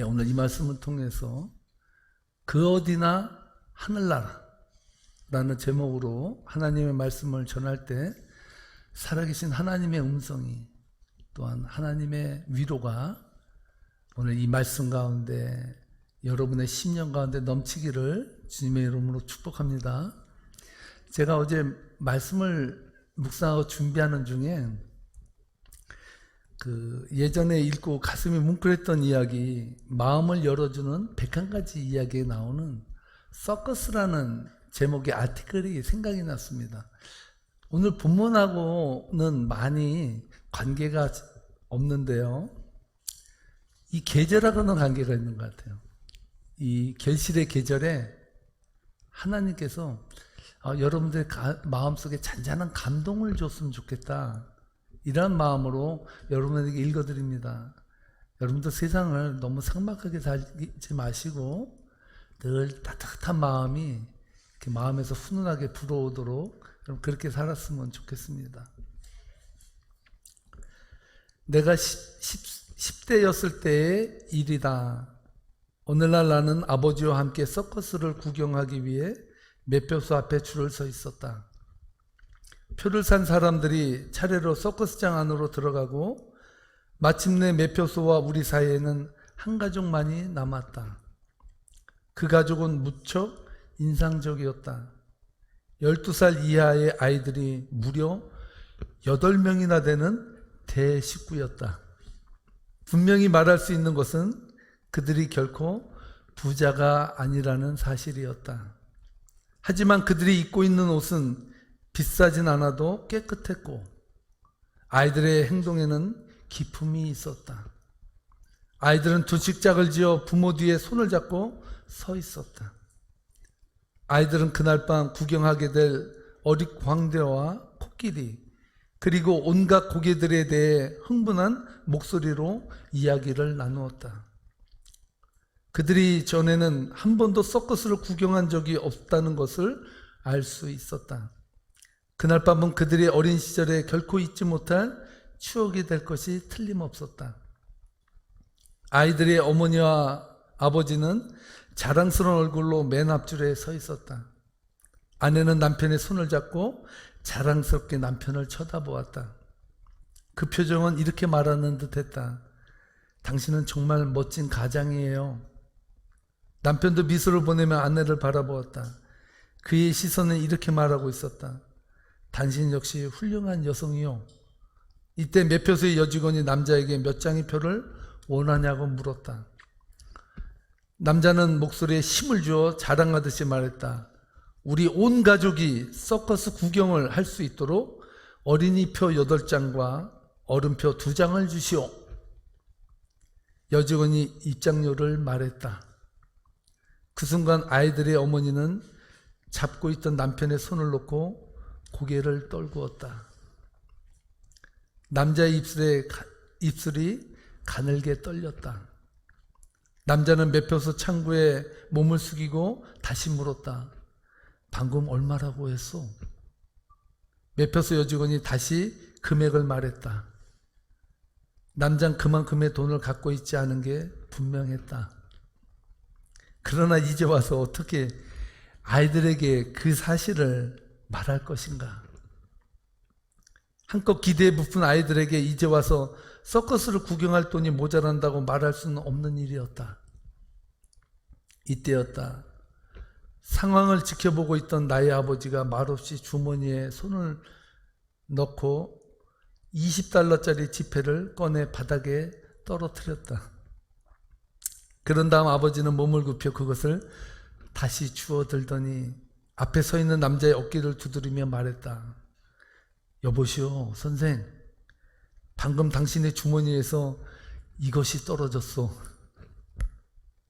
오늘 이 말씀을 통해서 그 어디나 하늘나라라는 제목으로 하나님의 말씀을 전할 때 살아계신 하나님의 음성이 또한 하나님의 위로가 오늘 이 말씀 가운데 여러분의 심령 가운데 넘치기를 주님의 이름으로 축복합니다. 제가 어제 말씀을 묵상하고 준비하는 중에 예전에 읽고 가슴이 뭉클했던 이야기, 마음을 열어주는 101가지 이야기에 나오는 서커스라는 제목의 아티클이 생각이 났습니다. 오늘 본문하고는 많이 관계가 없는데요, 이 계절하고는 관계가 있는 것 같아요. 이 결실의 계절에 하나님께서 여러분들의 마음속에 잔잔한 감동을 줬으면 좋겠다, 이런 마음으로 여러분에게 읽어드립니다. 여러분들 세상을 너무 삭막하게 살지 마시고 늘 따뜻한 마음이 이렇게 마음에서 훈훈하게 불어오도록 그렇게 살았으면 좋겠습니다. 내가 10대였을 때의 일이다. 오늘날 나는 아버지와 함께 서커스를 구경하기 위해 매표소 앞에 줄을 서 있었다. 표를 산 사람들이 차례로 서커스장 안으로 들어가고 마침내 매표소와 우리 사이에는 한 가족만이 남았다. 그 가족은 무척 인상적이었다. 12살 이하의 아이들이 무려 8명이나 되는 대식구였다. 분명히 말할 수 있는 것은 그들이 결코 부자가 아니라는 사실이었다. 하지만 그들이 입고 있는 옷은 비싸진 않아도 깨끗했고 아이들의 행동에는 기품이 있었다. 아이들은 두 식짝을 지어 부모 뒤에 손을 잡고 서 있었다. 아이들은 그날 밤 구경하게 될 어릿 광대와 코끼리, 그리고 온갖 고개들에 대해 흥분한 목소리로 이야기를 나누었다. 그들이 전에는 한 번도 서커스를 구경한 적이 없다는 것을 알 수 있었다. 그날 밤은 그들의 어린 시절에 결코 잊지 못할 추억이 될 것이 틀림없었다. 아이들의 어머니와 아버지는 자랑스러운 얼굴로 맨 앞줄에 서 있었다. 아내는 남편의 손을 잡고 자랑스럽게 남편을 쳐다보았다. 그 표정은 이렇게 말하는 듯했다. 당신은 정말 멋진 가장이에요. 남편도 미소를 보내며 아내를 바라보았다. 그의 시선은 이렇게 말하고 있었다. 당신 역시 훌륭한 여성이요. 이때 매표소의 여직원이 남자에게 몇 장의 표를 원하냐고 물었다. 남자는 목소리에 힘을 주어 자랑하듯이 말했다. 우리 온 가족이 서커스 구경을 할 수 있도록 어린이표 8장과 어른표 2장을 주시오. 여직원이 입장료를 말했다. 그 순간 아이들의 어머니는 잡고 있던 남편의 손을 놓고 고개를 떨구었다. 남자의 입술이 가늘게 떨렸다. 남자는 매표소 창구에 몸을 숙이고 다시 물었다. 방금 얼마라고 했소? 매표소 여직원이 다시 금액을 말했다. 남자는 그만큼의 돈을 갖고 있지 않은 게 분명했다. 그러나 이제 와서 어떻게 아이들에게 그 사실을 말할 것인가? 한껏 기대에 부푼 아이들에게 이제 와서 서커스를 구경할 돈이 모자란다고 말할 수는 없는 일이었다. 이때였다. 상황을 지켜보고 있던 나의 아버지가 말없이 주머니에 손을 넣고 20달러짜리 지폐를 꺼내 바닥에 떨어뜨렸다. 그런 다음 아버지는 몸을 굽혀 그것을 다시 주워들더니 앞에 서 있는 남자의 어깨를 두드리며 말했다. 여보시오, 선생. 방금 당신의 주머니에서 이것이 떨어졌소.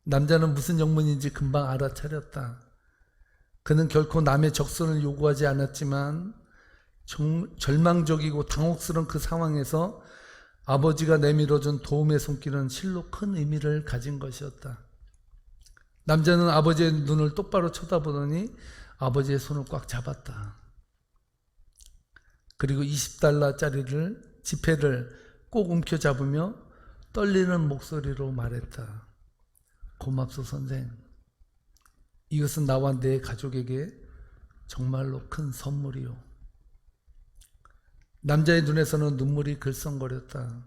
남자는 무슨 영문인지 금방 알아차렸다. 그는 결코 남의 적선을 요구하지 않았지만 절망적이고 당혹스러운 그 상황에서 아버지가 내밀어준 도움의 손길은 실로 큰 의미를 가진 것이었다. 남자는 아버지의 눈을 똑바로 쳐다보더니 아버지의 손을 꽉 잡았다. 그리고 20달러짜리를 지폐를 꼭 움켜잡으며 떨리는 목소리로 말했다. 고맙소 선생. 이것은 나와 내 가족에게 정말로 큰 선물이요. 남자의 눈에서는 눈물이 글썽거렸다.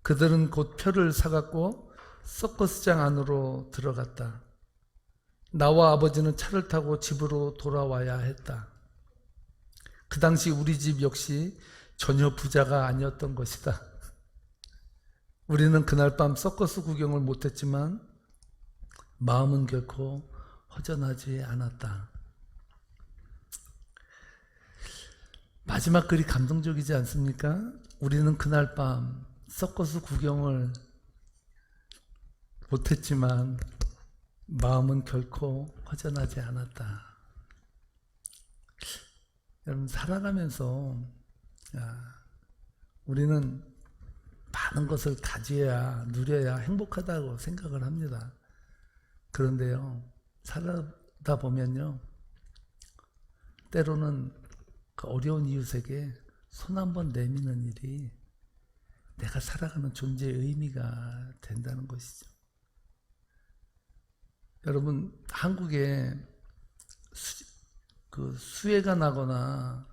그들은 곧 표를 사갖고 서커스장 안으로 들어갔다. 나와 아버지는 차를 타고 집으로 돌아와야 했다. 그 당시 우리 집 역시 전혀 부자가 아니었던 것이다. 우리는 그날 밤 서커스 구경을 못했지만 마음은 결코 허전하지 않았다. 마지막 글이 감동적이지 않습니까? 우리는 그날 밤 서커스 구경을 못했지만 마음은 결코 허전하지 않았다. 여러분, 살아가면서 우리는 많은 것을 가져야 누려야 행복하다고 생각을 합니다. 그런데요, 살다 보면요, 때로는 그 어려운 이웃에게 손 한번 내미는 일이 내가 살아가는 존재의 의미가 된다는 것이죠. 여러분, 한국에 수해가 나거나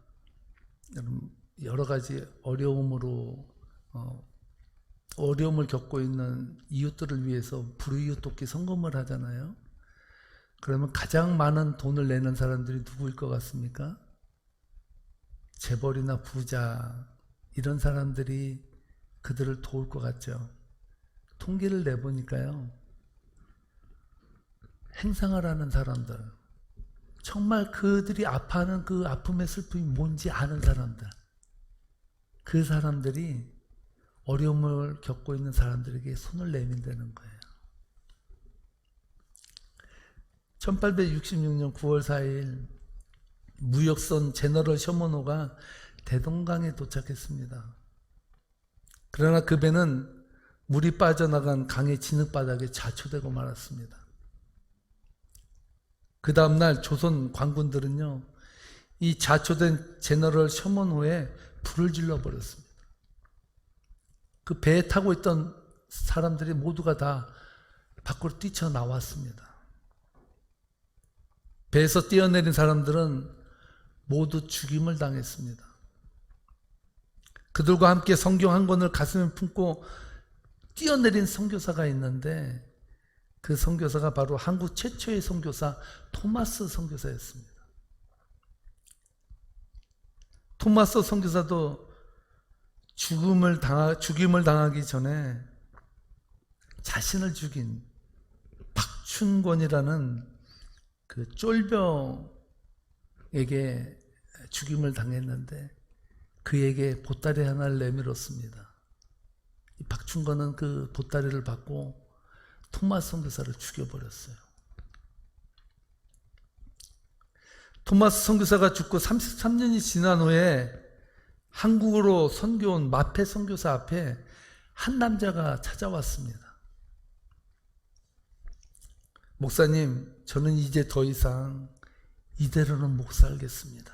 여러 가지 어려움을 겪고 있는 이웃들을 위해서 불우이웃 돕기 성금을 하잖아요. 그러면 가장 많은 돈을 내는 사람들이 누구일 것 같습니까? 재벌이나 부자, 이런 사람들이 그들을 도울 것 같죠. 통계를 내보니까요, 행상을 하는 사람들, 정말 그들이 아파하는 그 아픔의 슬픔이 뭔지 아는 사람들, 그 사람들이 어려움을 겪고 있는 사람들에게 손을 내민다는 거예요. 1866년 9월 4일 무역선 제너럴 셔먼호가 대동강에 도착했습니다. 그러나 그 배는 물이 빠져나간 강의 진흙바닥에 자초되고 말았습니다. 그 다음날 조선 관군들은요, 이 자초된 제너럴 셔먼호에 불을 질러버렸습니다. 그 배에 타고 있던 사람들이 모두가 다 밖으로 뛰쳐나왔습니다. 배에서 뛰어내린 사람들은 모두 죽임을 당했습니다. 그들과 함께 성경 한 권을 가슴에 품고 뛰어내린 선교사가 있는데, 그 선교사가 바로 한국 최초의 선교사 토마스 선교사였습니다. 토마스 선교사도 죽임을 당하기 전에 자신을 죽인 박춘권이라는 그 쫄병에게 죽임을 당했는데 그에게 보따리 하나를 내밀었습니다. 이 박춘권은 그 보따리를 받고 토마스 선교사를 죽여버렸어요. 토마스 선교사가 죽고 33년이 지난 후에 한국으로 선교온 마페 선교사 앞에 한 남자가 찾아왔습니다. 목사님, 저는 이제 더 이상 이대로는 못 살겠습니다.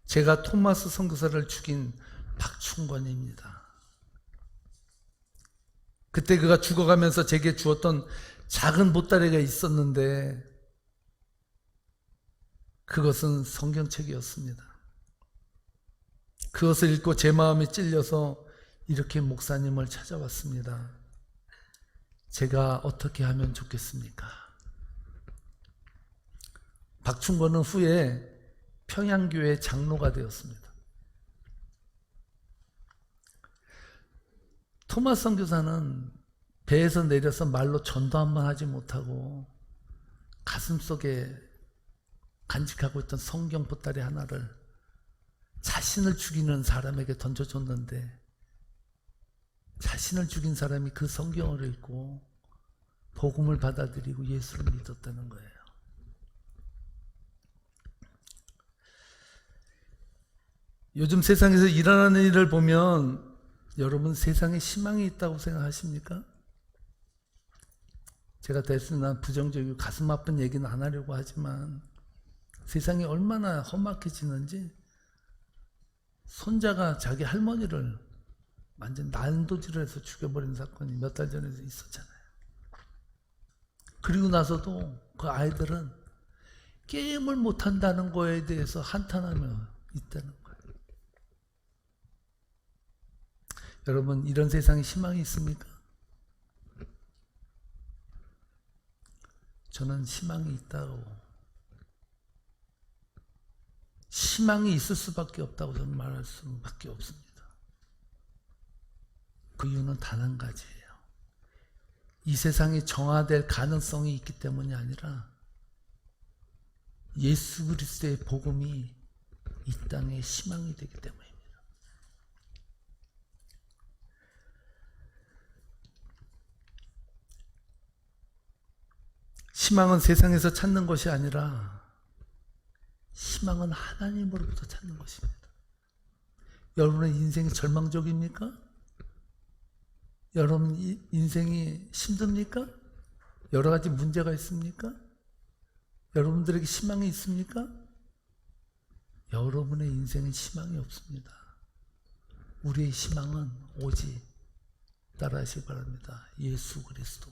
제가 토마스 선교사를 죽인 박충권입니다. 그때 그가 죽어가면서 제게 주었던 작은 보따리가 있었는데 그것은 성경책이었습니다. 그것을 읽고 제 마음이 찔려서 이렇게 목사님을 찾아왔습니다. 제가 어떻게 하면 좋겠습니까? 박충권은 후에 평양교회 장로가 되었습니다. 토마스 선교사는 배에서 내려서 말로 전도 한번 하지 못하고 가슴속에 간직하고 있던 성경 보따리 하나를 자신을 죽이는 사람에게 던져줬는데, 자신을 죽인 사람이 그 성경을 읽고 복음을 받아들이고 예수를 믿었다는 거예요. 요즘 세상에서 일어나는 일을 보면 여러분, 세상에 희망이 있다고 생각하십니까? 제가 대수나 부정적이고 가슴 아픈 얘기는 안 하려고 하지만 세상이 얼마나 험악해지는지, 손자가 자기 할머니를 완전 난도질을 해서 죽여버린 사건이 몇 달 전에 있었잖아요. 그리고 나서도 그 아이들은 게임을 못한다는 거에 대해서 한탄하며 있다는 거예요. 여러분, 이런 세상에 희망이 있습니까? 저는 희망이 있다고, 희망이 있을 수밖에 없다고 저는 말할 수밖에 없습니다. 그 이유는 단 한 가지예요. 이 세상이 정화될 가능성이 있기 때문이 아니라 예수 그리스도의 복음이 이 땅에 희망이 되기 때문입니다. 희망은 세상에서 찾는 것이 아니라 희망은 하나님으로부터 찾는 것입니다. 여러분의 인생이 절망적입니까? 여러분 인생이 힘듭니까? 여러 가지 문제가 있습니까? 여러분들에게 희망이 있습니까? 여러분의 인생은 희망이 없습니다. 우리의 희망은 오직 따라하시기 바랍니다. 예수 그리스도.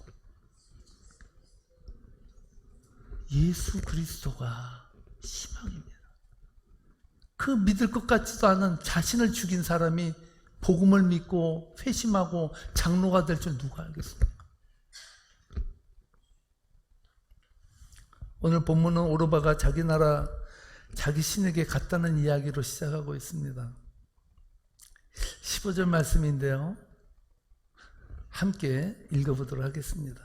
예수 그리스도가 희망입니다. 그 믿을 것 같지도 않은 자신을 죽인 사람이 복음을 믿고 회심하고 장로가 될 줄 누가 알겠습니까? 오늘 본문은 오르바가 자기 나라 자기 신에게 갔다는 이야기로 시작하고 있습니다. 15절 말씀인데요, 함께 읽어보도록 하겠습니다.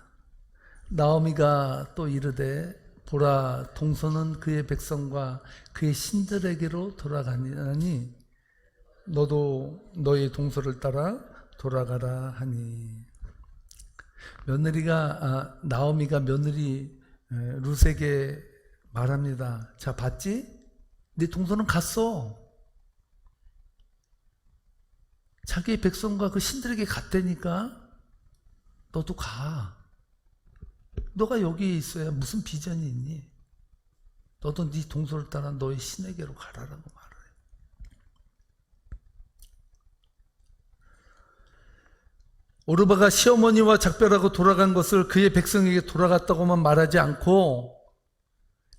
나오미가 또 이르되 보라, 동서는 그의 백성과 그의 신들에게로 돌아가니 너도 너의 동서를 따라 돌아가라 하니. 나오미가 며느리 룻에게 말합니다. 자, 봤지? 네 동서는 갔어. 자기의 백성과 그 신들에게 갔다니까 너도 가. 너가 여기에 있어야 무슨 비전이 있니? 너도 네 동서를 따라 너의 신에게로 가라라고 말을 해. 오르바가 시어머니와 작별하고 돌아간 것을 그의 백성에게 돌아갔다고만 말하지 않고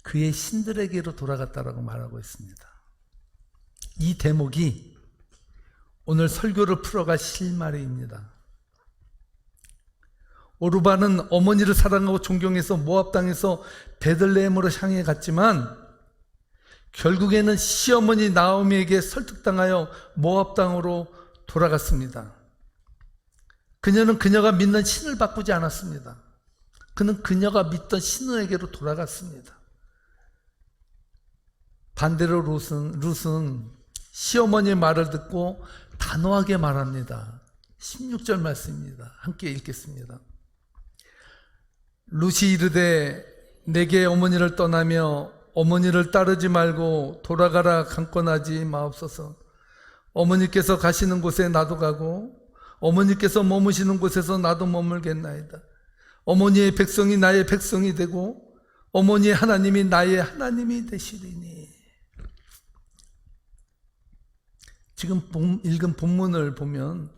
그의 신들에게로 돌아갔다라고 말하고 있습니다. 이 대목이 오늘 설교를 풀어갈 실마리입니다. 오르바는 어머니를 사랑하고 존경해서 모압 땅에서 베들레헴으로 향해 갔지만 결국에는 시어머니 나오미에게 설득당하여 모압 땅으로 돌아갔습니다. 그녀는 그녀가 믿는 신을 바꾸지 않았습니다. 그는 그녀가 믿던 신에게로 돌아갔습니다. 반대로 룻은 시어머니의 말을 듣고 단호하게 말합니다. 16절 말씀입니다. 함께 읽겠습니다. 룻이 이르되 내게 어머니를 떠나며 어머니를 따르지 말고 돌아가라 강권하지 마옵소서. 어머니께서 가시는 곳에 나도 가고 어머니께서 머무시는 곳에서 나도 머물겠나이다. 어머니의 백성이 나의 백성이 되고 어머니의 하나님이 나의 하나님이 되시리니. 지금 읽은 본문을 보면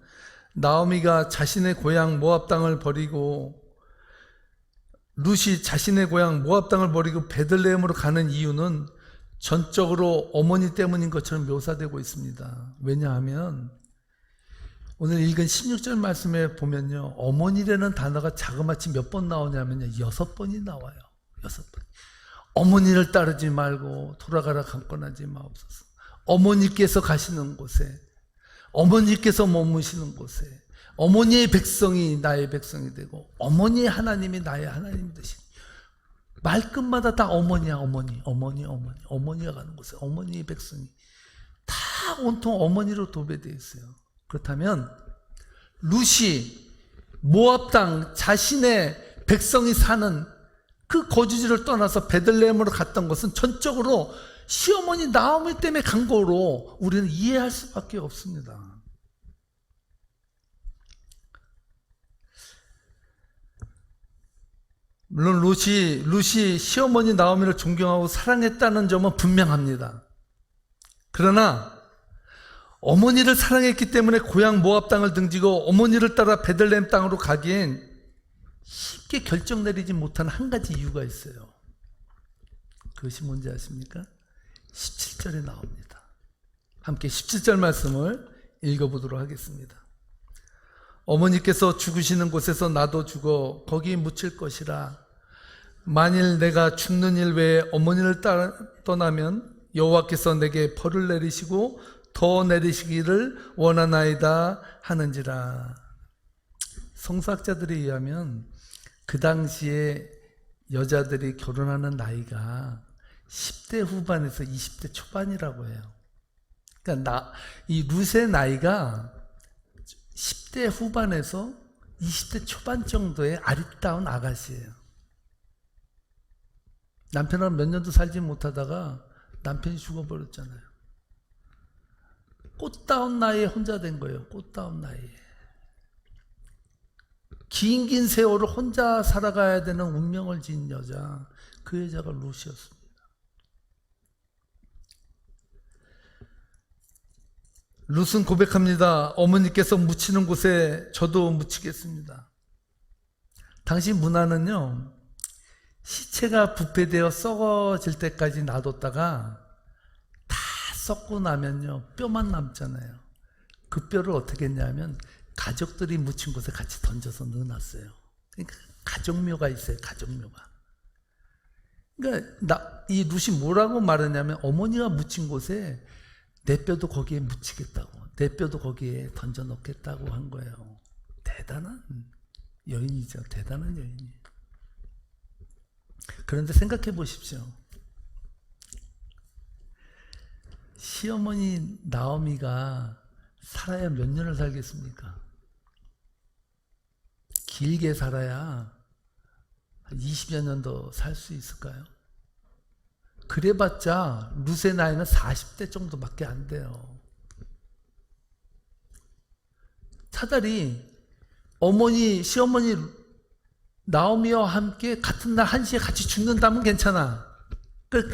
나오미가 자신의 고향 모압 땅을 버리고 룻이 자신의 고향 모압 땅을 버리고 베들레헴으로 가는 이유는 전적으로 어머니 때문인 것처럼 묘사되고 있습니다. 왜냐하면 오늘 읽은 16절 말씀에 보면요, 어머니라는 단어가 자그마치 몇 번 나오냐면요, 6번이 나와요. 6번. 어머니를 따르지 말고 돌아가라 강권하지 마옵소서. 어머니께서 가시는 곳에, 어머니께서 머무시는 곳에, 어머니의 백성이 나의 백성이 되고 어머니의 하나님이 나의 하나님이 되시니. 말끝마다 다 어머니야. 어머니가 가는 곳에 어머니의 백성이 다 온통 어머니로 도배되어 있어요. 그렇다면 룻이 모압 땅 자신의 백성이 사는 그 거주지를 떠나서 베들레헴으로 갔던 것은 전적으로 시어머니 나오미 때문에 간 거로 우리는 이해할 수밖에 없습니다. 물론 룻이 시어머니 나오미를 존경하고 사랑했다는 점은 분명합니다. 그러나 어머니를 사랑했기 때문에 고향 모압 땅을 등지고 어머니를 따라 베들레헴 땅으로 가기엔 쉽게 결정 내리지 못한 한 가지 이유가 있어요. 그것이 뭔지 아십니까? 17절에 나옵니다. 함께 17절 말씀을 읽어보도록 하겠습니다. 어머니께서 죽으시는 곳에서 나도 죽어 거기 묻힐 것이라. 만일 내가 죽는 일 외에 어머니를 떠나면 여호와께서 내게 벌을 내리시고 더 내리시기를 원하나이다 하는지라. 성서학자들에 의하면 그 당시에 여자들이 결혼하는 나이가 10대 후반에서 20대 초반이라고 해요. 그러니까 이 룻의 나이가 10대 후반에서 20대 초반 정도의 아리따운 아가씨예요. 남편하고 몇 년도 살지 못하다가 남편이 죽어버렸잖아요. 꽃다운 나이에 혼자 된 거예요. 꽃다운 나이에. 긴 세월을 혼자 살아가야 되는 운명을 지닌 여자, 그 여자가 룻이었습니다. 룻은 고백합니다. 어머니께서 묻히는 곳에 저도 묻히겠습니다. 당시 문화는요, 시체가 부패되어 썩어질 때까지 놔뒀다가 다 썩고 나면요, 뼈만 남잖아요. 그 뼈를 어떻게 했냐면 가족들이 묻힌 곳에 같이 던져서 넣어놨어요. 그러니까 가족묘가 있어요. 가족묘가. 그러니까 이 룻이 뭐라고 말하냐면 어머니가 묻힌 곳에 내 뼈도 거기에 묻히겠다고, 내 뼈도 거기에 던져 넣겠다고 한 거예요. 대단한 여인이죠. 대단한 여인이에요. 그런데 생각해 보십시오. 시어머니 나오미가 살아야 몇 년을 살겠습니까? 길게 살아야 한 20여 년 더 살 수 있을까요? 그래봤자 룻의 나이는 40대 정도밖에 안 돼요. 차라리 시어머니 나오미와 함께 같은 날 1시에 같이 죽는다면 괜찮아.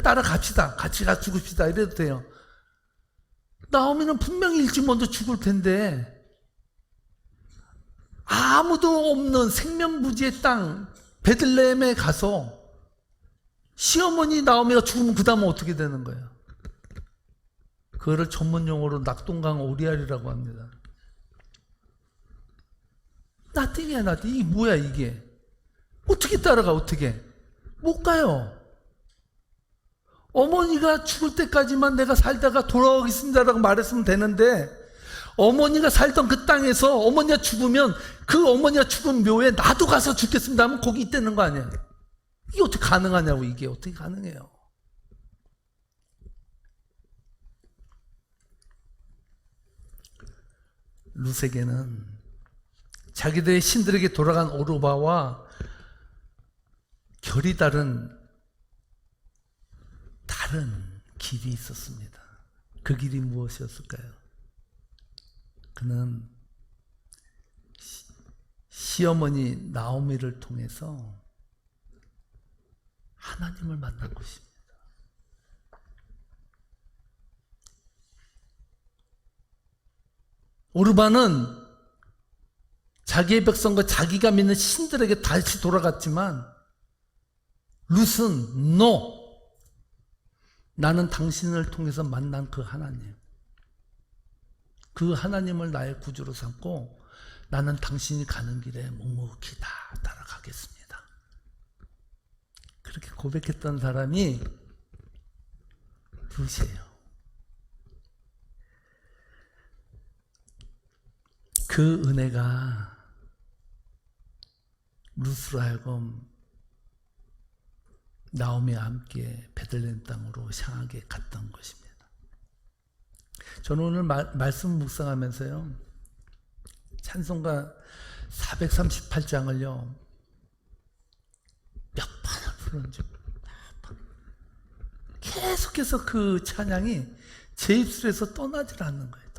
따라갑시다. 같이 죽읍시다. 이래도 돼요. 나오미는 분명히 일찍 먼저 죽을 텐데 아무도 없는 생면부지의 땅 베들레헴에 가서 시어머니 나오미가 죽으면 그 다음은 어떻게 되는 거예요? 그거를 전문용어로 낙동강 오리알이라고 합니다. 나띵이야, 나띵. 이게 뭐야, 이게? 어떻게 따라가, 어떻게? 못 가요. 어머니가 죽을 때까지만 내가 살다가 돌아오겠습니다라고 말했으면 되는데, 어머니가 살던 그 땅에서 어머니가 죽으면 그 어머니가 죽은 묘에 나도 가서 죽겠습니다 하면 거기 있다는 거 아니에요? 이게 어떻게 가능하냐고, 이게 어떻게 가능해요? 룻에게는 자기들의 신들에게 돌아간 오르바와 결이 다른 길이 있었습니다. 그 길이 무엇이었을까요? 그는 시어머니 나오미를 통해서 하나님을 만난 것입니다. 오르바는 자기의 백성과 자기가 믿는 신들에게 다시 돌아갔지만 룻은 No! 나는 당신을 통해서 만난 그 하나님, 그 하나님을 나의 구주로 삼고 나는 당신이 가는 길에 묵묵히 다 따라가겠습니다. 그렇게 고백했던 사람이 룻이에요. 그 은혜가 룻으로 하여금 나오미와 함께 베들레헴 땅으로 향하게 갔던 것입니다. 저는 오늘 말씀 묵상하면서요, 찬송가 438장을요 몇 번을 부른지 계속해서 그 찬양이 제 입술에서 떠나질 않는 거예요.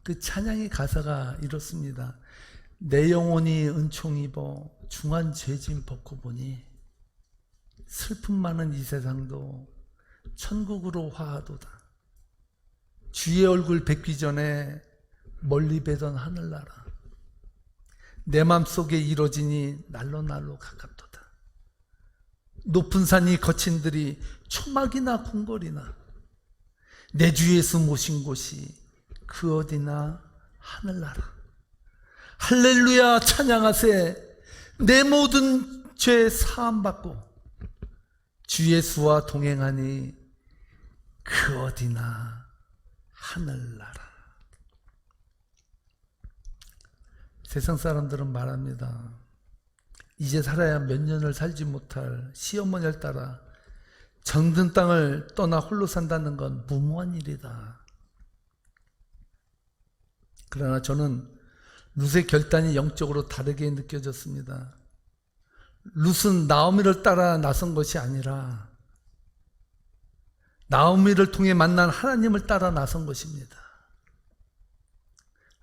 그 찬양의 가사가 이렇습니다. 내 영혼이 은총 입어 중한 죄짐 벗고 보니 슬픔 많은 이 세상도 천국으로 화하도다. 주의 얼굴 뵙기 전에 멀리 뵈던 하늘나라 내 맘속에 이루어지니 날로 가깝도다. 높은 산이 거친 들이 초막이나 궁궐이나 내 주 예수 모신 곳이 그 어디나 하늘나라. 할렐루야 찬양하세. 내 모든 죄 사함받고 주 예수와 동행하니 그 어디나 하늘나라. 세상 사람들은 말합니다. 이제 살아야 몇 년을 살지 못할 시어머니를 따라 정든 땅을 떠나 홀로 산다는 건 무모한 일이다. 그러나 저는 룻의 결단이 영적으로 다르게 느껴졌습니다. 룻은 나오미를 따라 나선 것이 아니라 나오미를 통해 만난 하나님을 따라 나선 것입니다.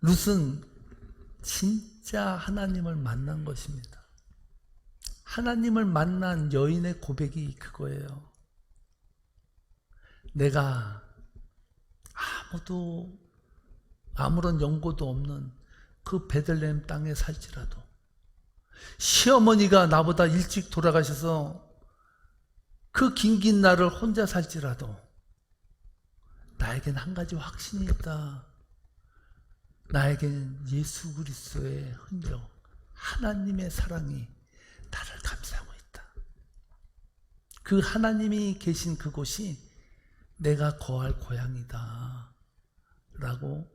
룻은 진짜 하나님을 만난 것입니다. 하나님을 만난 여인의 고백이 그거예요. 내가 아무런 연고도 없는 그 베들레헴 땅에 살지라도 시어머니가 나보다 일찍 돌아가셔서 그 긴긴 날을 혼자 살지라도 나에겐 한 가지 확신이 있다. 나에겐 예수 그리스도의 흔적, 하나님의 사랑이 나를 감싸고 있다. 그 하나님이 계신 그곳이 내가 거할 고향이다 라고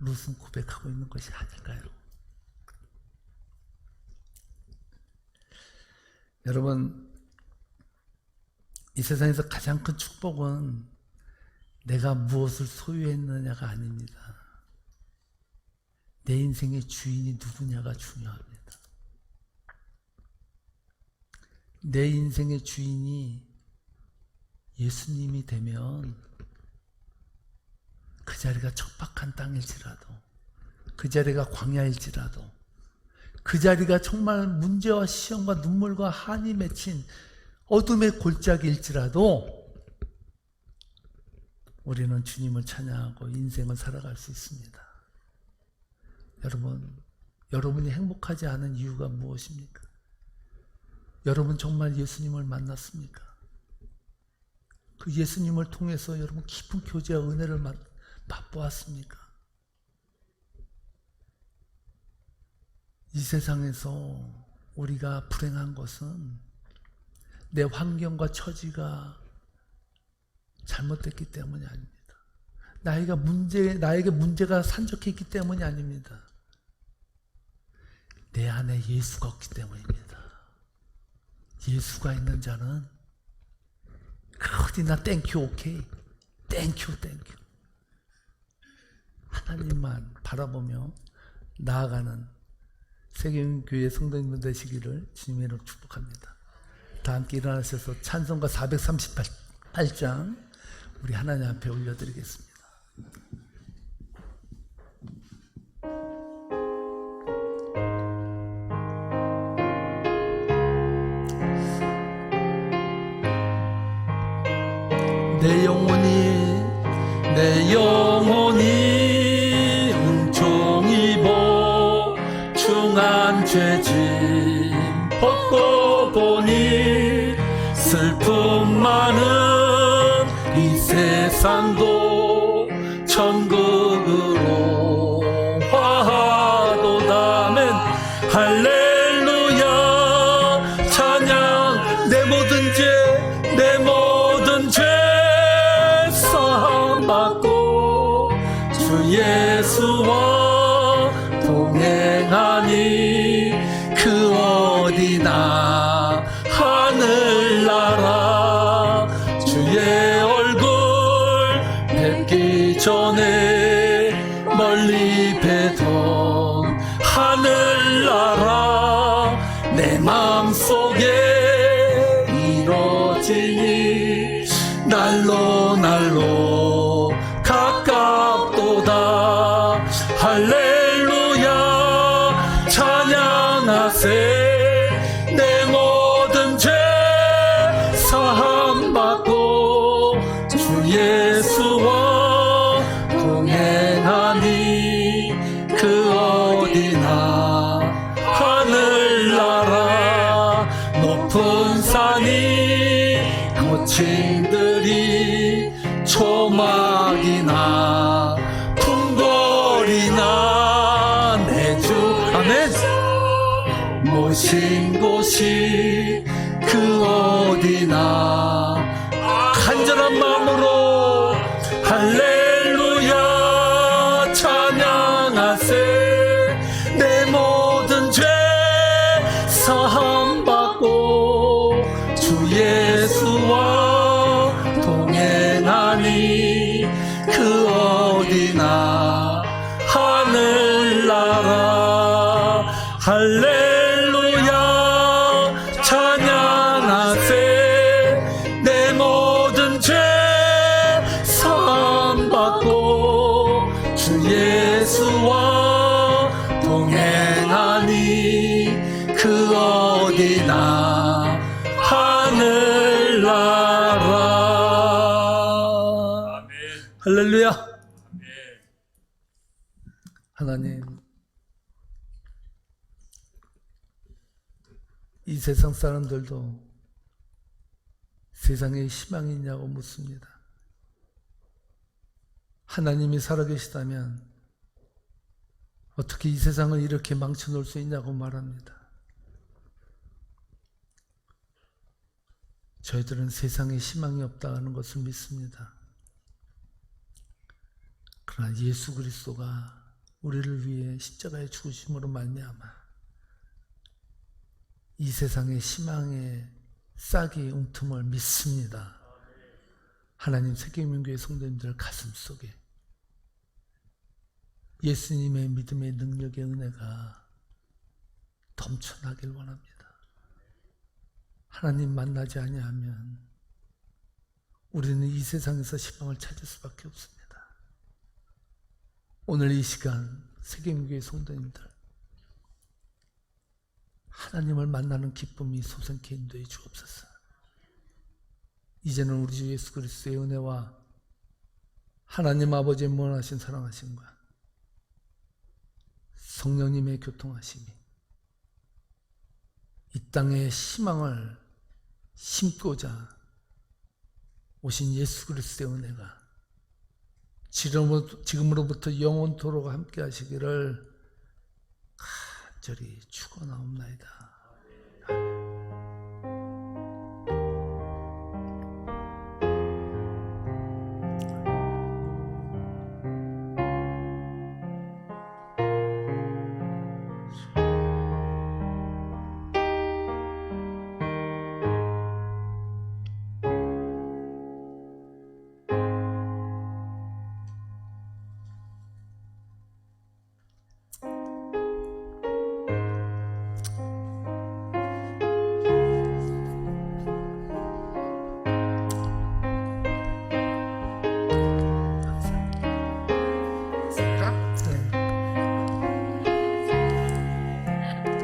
룻은 고백하고 있는 것이 아닐까요? 여러분, 이 세상에서 가장 큰 축복은 내가 무엇을 소유했느냐가 아닙니다. 내 인생의 주인이 누구냐가 중요합니다. 내 인생의 주인이 예수님이 되면 그 자리가 척박한 땅일지라도, 그 자리가 광야일지라도, 그 자리가 정말 문제와 시험과 눈물과 한이 맺힌 어둠의 골짜기일지라도 우리는 주님을 찬양하고 인생을 살아갈 수 있습니다. 여러분이 행복하지 않은 이유가 무엇입니까? 여러분 정말 예수님을 만났습니까? 그 예수님을 통해서 여러분 깊은 교제와 은혜를 맛보았습니까? 이 세상에서 우리가 불행한 것은 내 환경과 처지가 잘못됐기 때문이 아닙니다. 나에게 문제가 산적해 있기 때문이 아닙니다. 내 안에 예수가 없기 때문입니다. 예수가 있는 자는 그 어디나 땡큐 오케이, 땡큐 하나님만 바라보며 나아가는 세계교회 성도님들 되시기를 주님의 이름으로 축복합니다. 다 함께 일어나셔서 찬송가 438장 우리 하나님 앞에 올려드리겠습니다. 내 영혼이 은총 입어 중한 죄짐 벗고 보니 슬픔 많은 이 세상도 천국으로 화하도다멘. 할렐루야 찬양. 내 모든 죄 사함받고 주 예수와 동행하니 그 어디나 하늘나라. 주의 얼굴 뵙기 전에 멀리 뵈던 하늘나라. 내 마음속에 이루어지니 날로 가깝도다. 할렐루야 찬양하세. 내 모든 죄 사함받고 주 예수와 높은 산이 거친들이 초막이나 궁궐이나 내 주 아멘 모신 곳이 그 어디나 간절한 마음으로 할렐루야 찬양하세 내 모든 죄 사함받고 주 예수와 동행하니 그 어디나 하늘나라 할렐루야 찬양하세 내 모든 죄 사함받고 주 예수와 동행하니 그 어디나 하늘나라. 아멘. 할렐루야. 아멘. 하나님, 이 세상 사람들도 세상에 희망이 있냐고 묻습니다. 하나님이 살아계시다면 어떻게 이 세상을 이렇게 망쳐놓을 수 있냐고 말합니다. 저희들은 세상에 희망이 없다는 것을 믿습니다. 그러나 예수 그리스도가 우리를 위해 십자가에 죽으심으로 말미암아 이 세상의 희망의 싹이 웅tum을 믿습니다. 하나님 세계민교회 성도님들 가슴속에 예수님의 믿음의 능력의 은혜가 넘쳐나길 원합니다. 하나님 만나지 아니하면 우리는 이 세상에서 희망을 찾을 수밖에 없습니다. 오늘 이 시간 세계민교회 성도님들 하나님을 만나는 기쁨이 솟게 인도해 주옵소서. 이제는 우리 주 예수 그리스도의 은혜와 하나님 아버지의 무한하신 사랑하심과 성령님의 교통하심이 이 땅에 희망을 심고자 오신 예수 그리스도의 은혜가 지금으로부터 영원토록 함께 하시기를 간절히 축원하옵나이다.